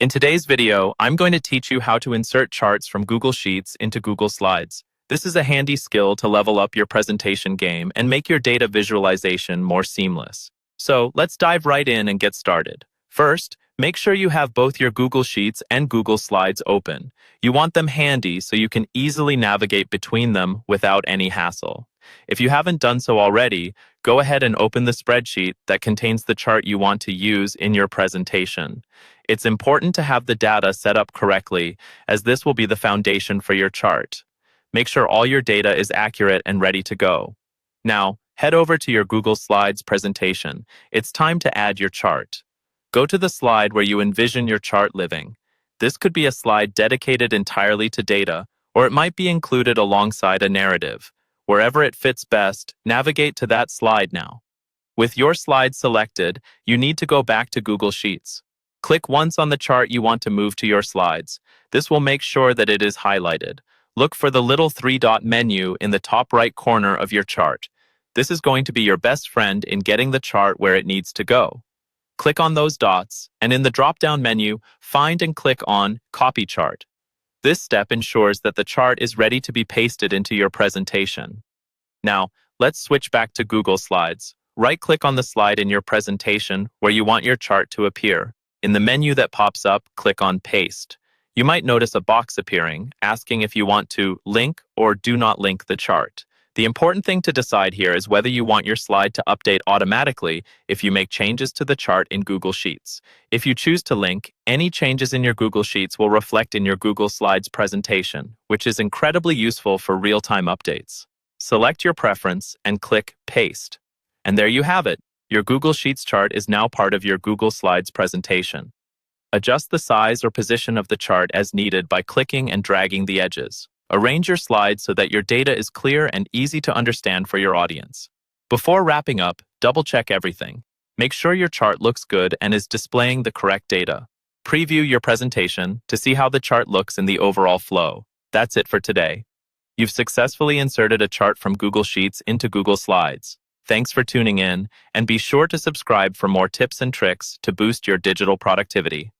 In today's video, I'm going to teach you how to insert charts from Google Sheets into Google Slides. This is a handy skill to level up your presentation game and make your data visualization more seamless. So let's dive right in and get started. First, make sure you have both your Google Sheets and Google Slides open. You want them handy so you can easily navigate between them without any hassle. If you haven't done so already, go ahead and open the spreadsheet that contains the chart you want to use in your presentation. It's important to have the data set up correctly, as this will be the foundation for your chart. Make sure all your data is accurate and ready to go. Now, head over to your Google Slides presentation. It's time to add your chart. Go to the slide where you envision your chart living. This could be a slide dedicated entirely to data, or it might be included alongside a narrative. Wherever it fits best, navigate to that slide now. With your slide selected, you need to go back to Google Sheets. Click once on the chart you want to move to your slides. This will make sure that it is highlighted. Look for the little three-dot menu in the top right corner of your chart. This is going to be your best friend in getting the chart where it needs to go. Click on those dots, and in the drop-down menu, find and click on Copy Chart. This step ensures that the chart is ready to be pasted into your presentation. Now, let's switch back to Google Slides. Right-click on the slide in your presentation where you want your chart to appear. In the menu that pops up, click on Paste. You might notice a box appearing, asking if you want to link or do not link the chart. The important thing to decide here is whether you want your slide to update automatically if you make changes to the chart in Google Sheets. If you choose to link, any changes in your Google Sheets will reflect in your Google Slides presentation, which is incredibly useful for real-time updates. Select your preference and click Paste. And there you have it. Your Google Sheets chart is now part of your Google Slides presentation. Adjust the size or position of the chart as needed by clicking and dragging the edges. Arrange your slides so that your data is clear and easy to understand for your audience. Before wrapping up, double-check everything. Make sure your chart looks good and is displaying the correct data. Preview your presentation to see how the chart looks in the overall flow. That's it for today. You've successfully inserted a chart from Google Sheets into Google Slides. Thanks for tuning in, and be sure to subscribe for more tips and tricks to boost your digital productivity.